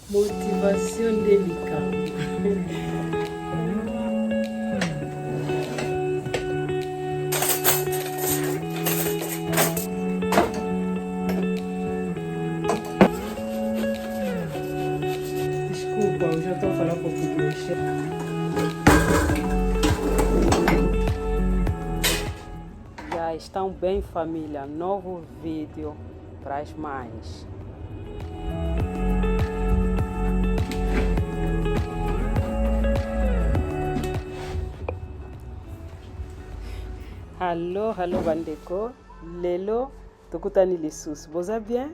Motivation délicate. Desculpa, hoje eu estou a falar português. Já estão bem, família? Novo vídeo para as mães. Allô, bandeko. Lelo, tokutani lisusu. Boza bien?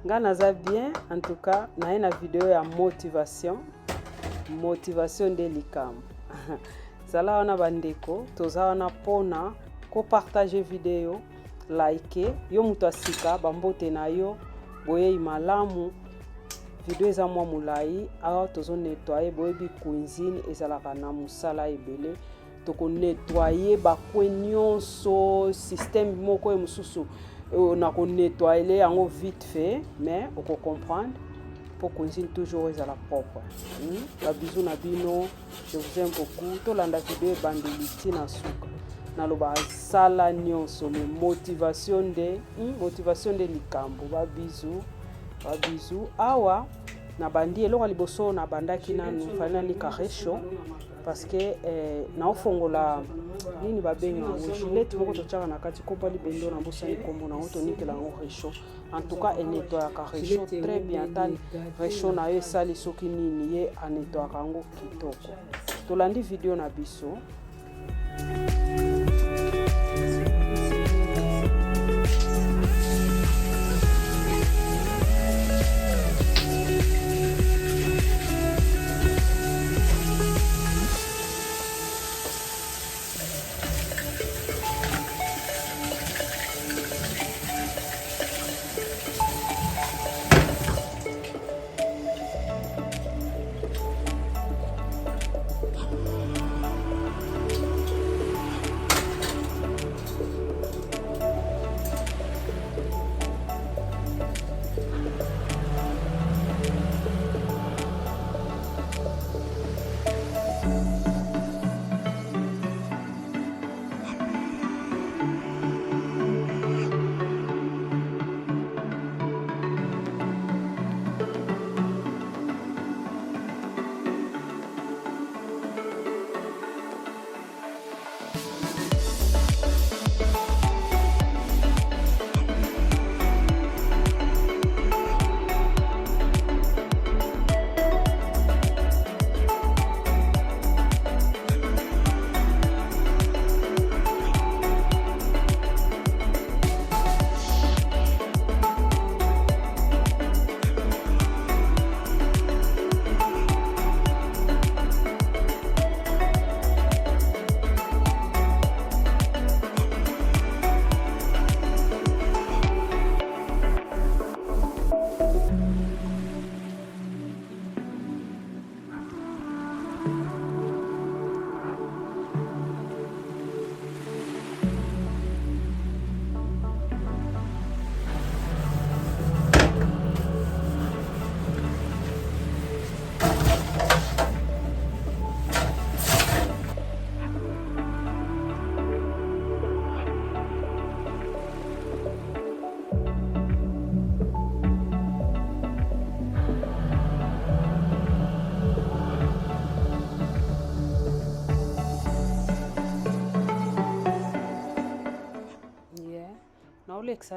Nga naza bien. En tout cas, na une vidéo ya motivation. Motivation de likam. Zala wana bandeko, toza wana pona ko partager vidéo, like, yo mutu asika bambote na yo, boye malamu. Vidéo eza mwa mulai, awa tozo nettoyer boyebi cuisine ezalaka na musala ebele. Toko nettoyer bakwe nyonso système moko e mususu na ko nettoyer yango vite fait, mais on peut comprendre pour cuisine toujours ezala propre. Ba bisous na bino, je vous aime beaucoup. To landa vidéo bandeliti na suka. Na loba sala nyonso me motivation de likambo. Ba bisous. Awa na bandi eloko liboso na bandaki nanu fana ni karesho parce que na ofongola nini babenga ngo gilet moko tochaka na kati kopa libendo na bosa ni kombo na otonikela ngo resho. En tout cas elle nettoie karesho très bien tan resho na yo sali soki nini ye a nettoie kango kitoko. Tolandi video na biso.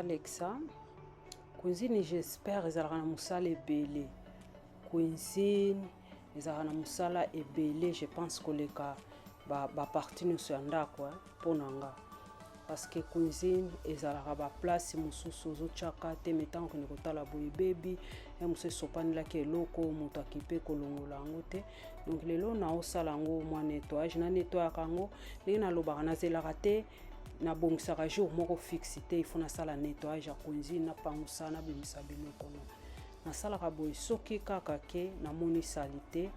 Lexa cuisine j'espère ezalaka na musala ebele cuisine ezalaka na musala ebele je pense koleka ba partie nyonso ya ndako mpona nga parce que cuisine ezalaka ba place mosusu ozotiaka te metango okende kotala boye bebi ya mosusu esopanelaki eloko moto akipe kolongola yango te. Donc lelo naosala yango mwa nettoyage na nettoyaka yango ndenge nalobaka nazelaka te na bongisaka jour moko fixe te, il faut na sala nettoyage ya cuisine na pangusa na bimisa biloko na sala ka boy soki kaka ke na moni salite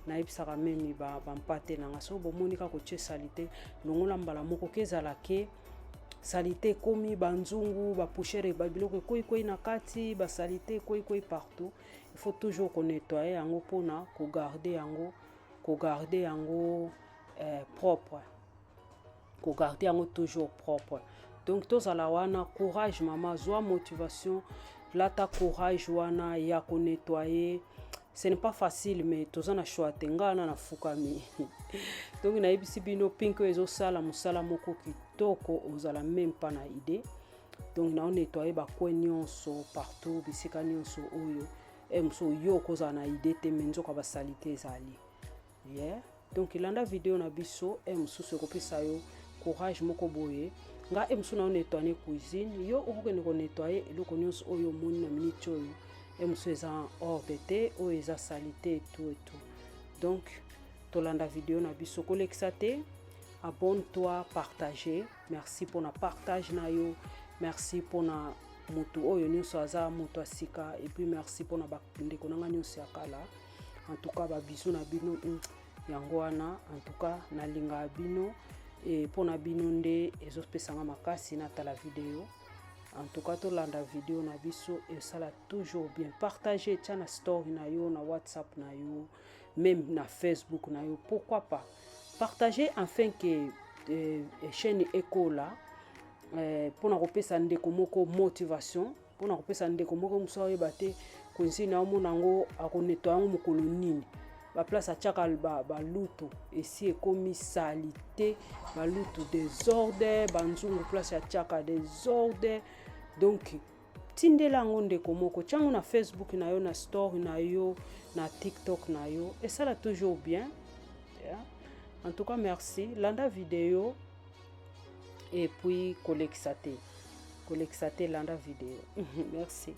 na ibisaka memi ba mpate na ngaso bo moni ka ko tie salite longola mbala moko kezala ke salite komi banzungu ba poussière ba biloko koi na kati ba salite koi partout. Il faut toujours qu'on nettoyer yango pona ko garder yango propre, ko garder yango toujours propre. Donc tozala wana courage mama, zwa motivation, lata courage wana ya ko nettoyer. Ce n'est pas facile, mais tozana choix tengana na fukami. Donc na ibisi bino pinko ezo sala musala moko kitoko, ozala même pas na idée. Donc na on nettoyer ba coin nyonso partout, bisika nyonso oyo emso yo koza na idée te menzo ka ba salite ezali. Yeah. Donc ilanda vidéo na biso emso se kopesa yo courage moko boye. Nga emso na nettoyer cuisine, yo okokende ko nettoyer eloko nyonso oyo moni na minute oyo. Et monsieur est en ordre de ou est en salité et tout. Donc, tolanda vidéo na biso kolexate, abonne-toi, partager. Merci pour na partage na yo. Merci pour na mutu oyo nyonso aza mutu asika et puis merci pour na bakinde konanga nyonso akala. En tout cas ba bisou na bino yango wana, en tout cas na linga bino et pour na bino nde ezopesanga makasi na ta la vidéo. En tout cas, tout la vidéo na biso et ça l'a toujours bien partagé. Tiens na story na yo, na WhatsApp na yo, même na Facebook na yo. Pourquoi pas partager afin que chaîne écho là pour na kopesa ndeko moko motivation, pour na kopesa ndeko moko musoye bate cuisine na monango akonettoyer ngo mokolo nini. Ba place a tchaka ba luto et si ekomi salité, ba luto désordre, banzungu place a tchaka désordre. Donc tindela ngo ndeko moko tchango na Facebook na yo, na story na yo, na TikTok na yo et ça là toujours bien. Yeah. En tout cas merci landa vidéo et puis kolexate landa vidéo. Merci.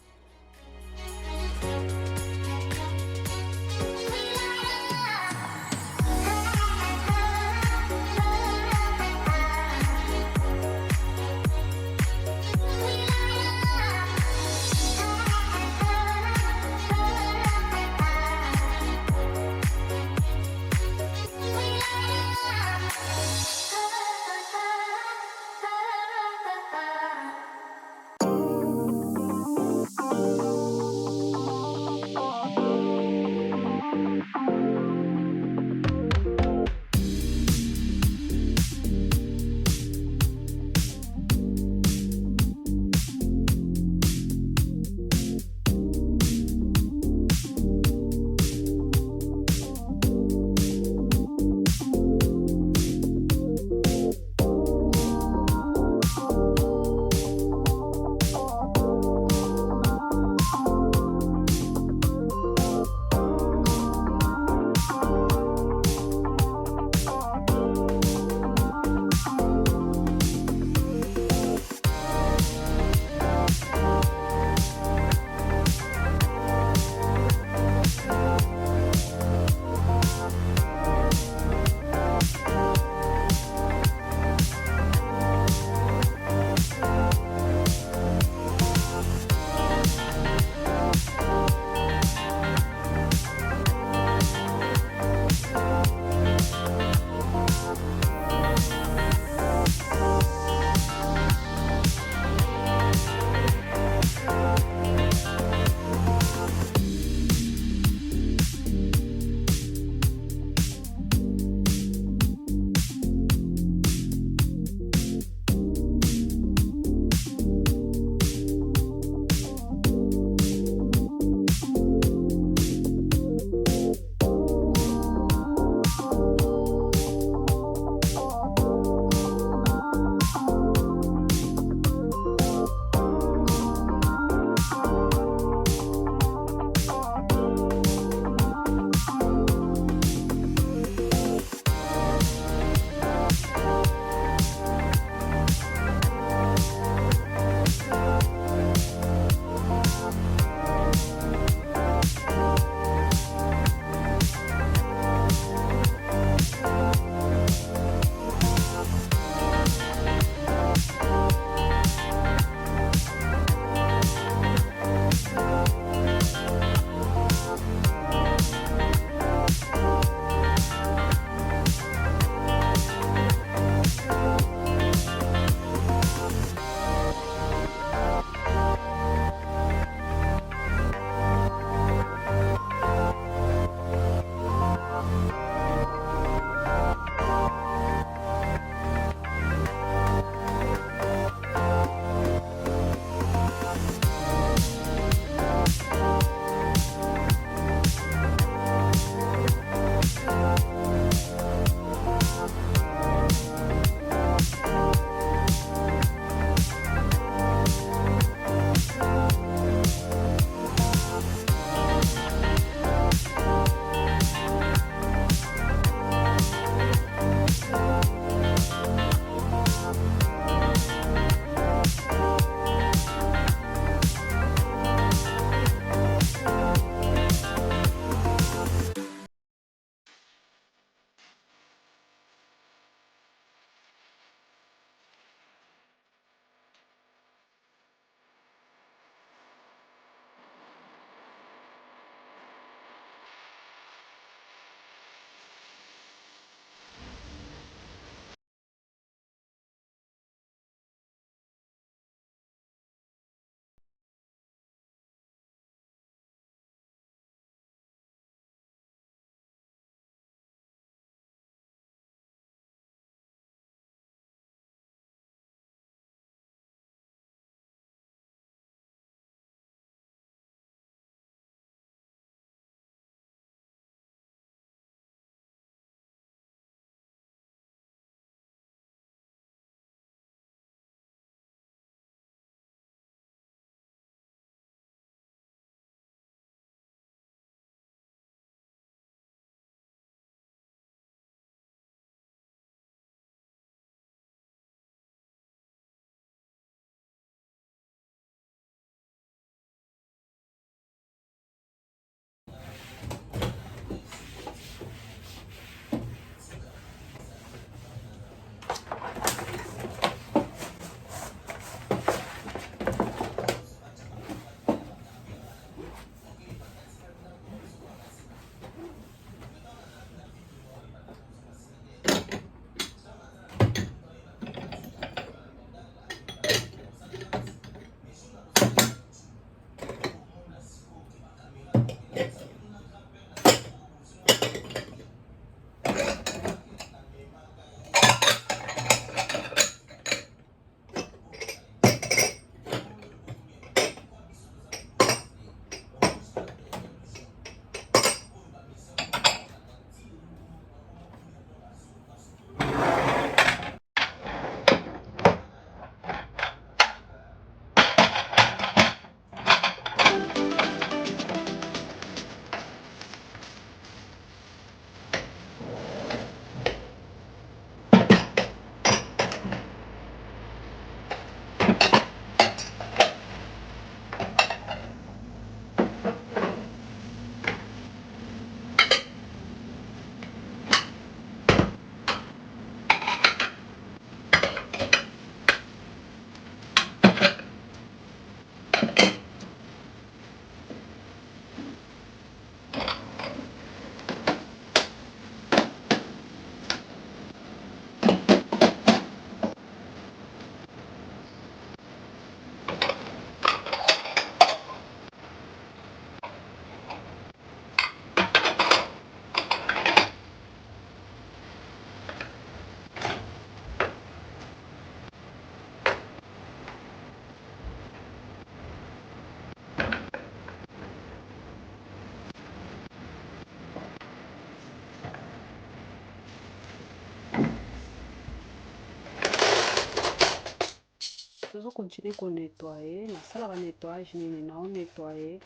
toujours continuer qu'on nettoyer na sala ba nettoyage nini na on nettoyer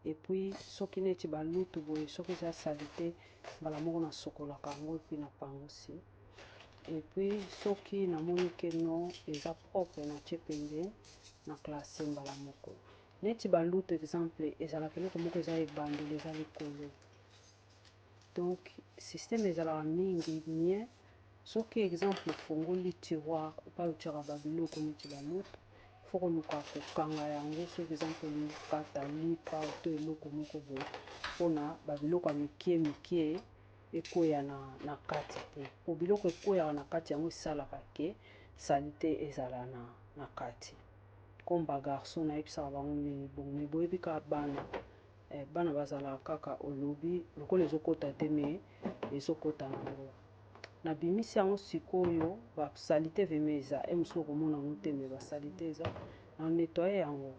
et puis soki neti ba lutu boye soki za salité bala moko na sokola kango puis na pangosi et puis soki na moni ke non eza propre na tchepende na classe mbala moko neti ba lutu exemple ezala keloko moko eza ebandeli eza likolo donc système ezala mingi bien soki exemple fongoli tiroir pas le tiroir ba biloko neti ba lutu faut koluka kokanga yango soki exemple kata lipa to eloko moko boye mpona babiloko ya mike ekoya na kati te po biloko ekoyaka na kati yango esalaka ke salite ezala na kati comme bagarçon nayebisaka bango nini bongo boyebi kaka bana bazalaka kaka olobi lokola ezokota te me ezokota nango na bimisi yango sikoyo basalite veme eza mosusu okomona yango te me basalite eza na nettoye yango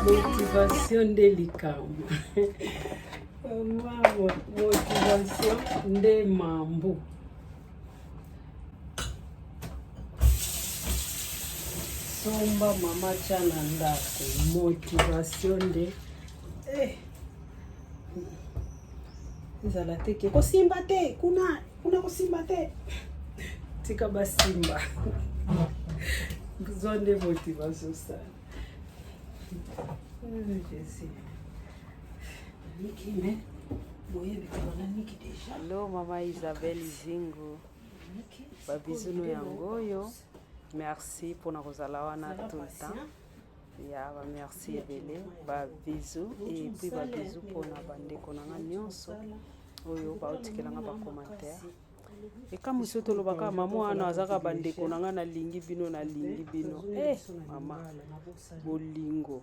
Motivation de likambo. Motivation de mambo. Somba mama chana ndako. Motivation de Zala teke kosimba te kuna kosimba te tika basimba besoin de motivation ça. Hello mama Isabelle Zingo, babizunu yangoyo, merci pour na kozala wana tout le temps. Ya ba merci ebele ba bisous et puis ba bisous pour na bandeko na nyonso oyo ba otikela nga ba commentaire. Et comme vous to lobaka maman ana azaka bandeko na nga na lingi bino mama bolingo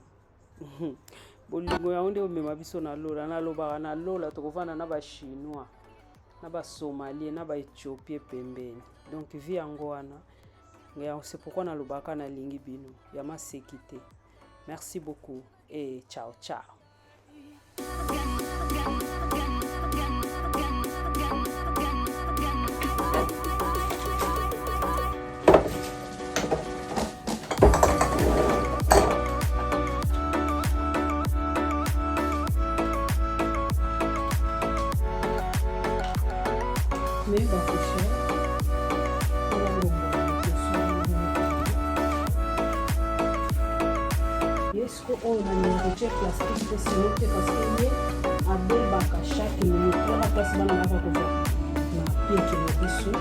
bolingo ya onde o mema biso na lobaka na lola tokovana na ba chinois na ba somalien na ba éthiopien pembeni. Donc vi yango wana c'est pourquoi na lobaka na lingi bino ya masekite. Merci beaucoup et ciao ciao. On a un budget plastique de sinon parce qu'il y a un bel bac à chaque minute. On va passer dans la lave pour voir la pied qui est dessous.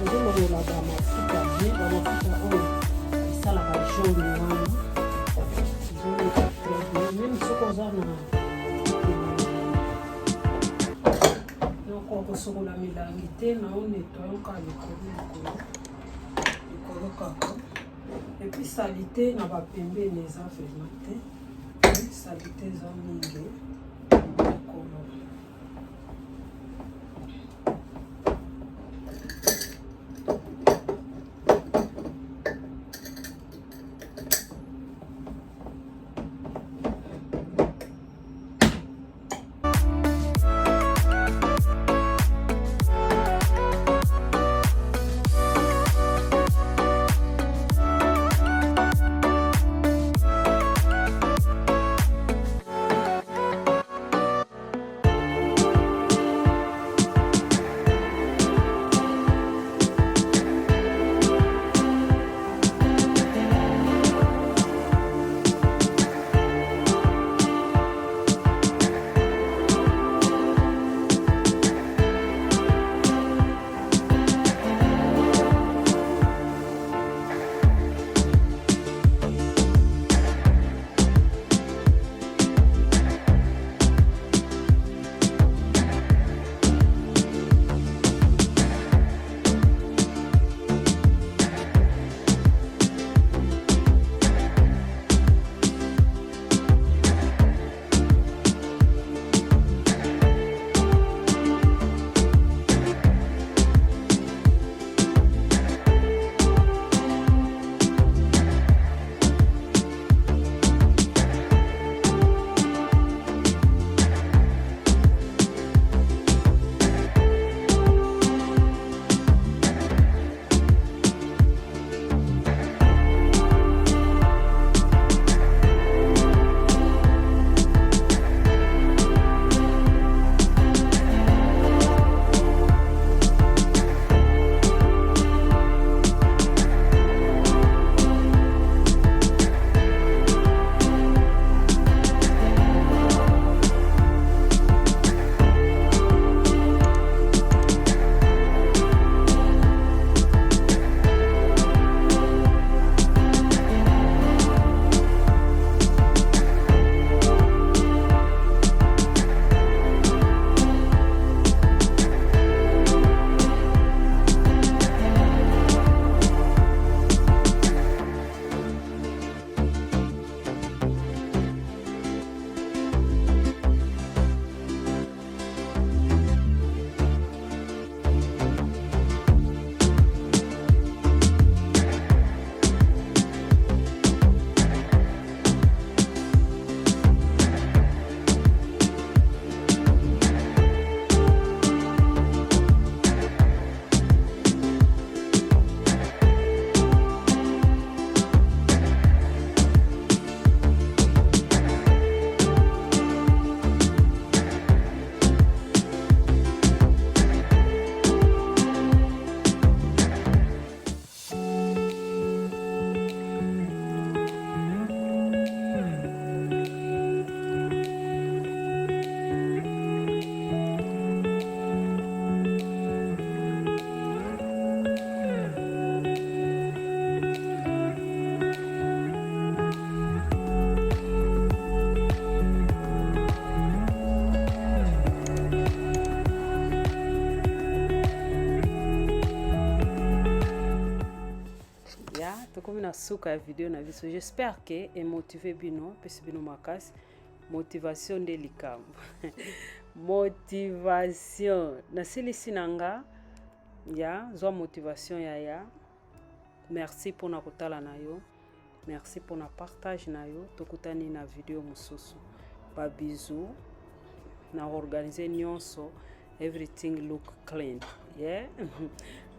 On va le la gamme super bien. On va faire ça la jaune noire. Même ce qu'on a donc on va se rouler la mélange. On nettoie encore le col. Et puis salité na ba pembe les a fermenté. Salité za mingi. tokomi na suka ya video na biso. J'espère que emotive bino pesi bino makasi. Motivation nde likambo. Motivation nasilisi nanga ya zwa motivation ya merci pona kotala na yo, merci pona partage na yo. Tokutani na video mususu. Ba bisous na organiser nyonso, everything look clean, yeah.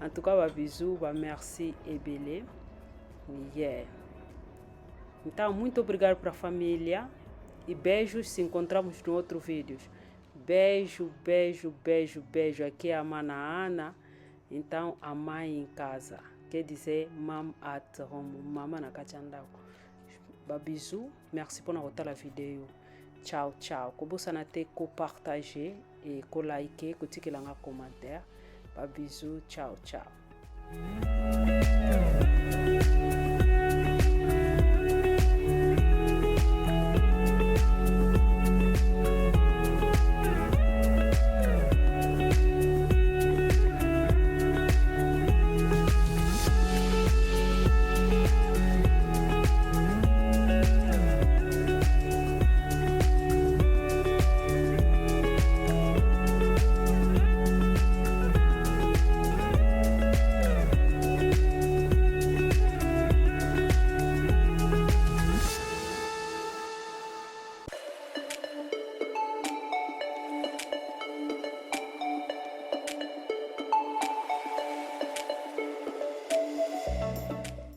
En tout cas ba bisous, ba merci ebele, yeah. Então muito obrigado para a família e beijos. Se encontramos no outro vídeo. Beijo, beijo, beijo, beijo. Aqui é a mana Ana. Então a mãe em casa, quer dizer mom at home, mama na kachandako. Ba bisous, merci pour notre la vidéo. Ciao, ciao. Kobosa na te ko partager et ko liker, ko tikela nga commentaire. Ba bisous, ciao, ciao.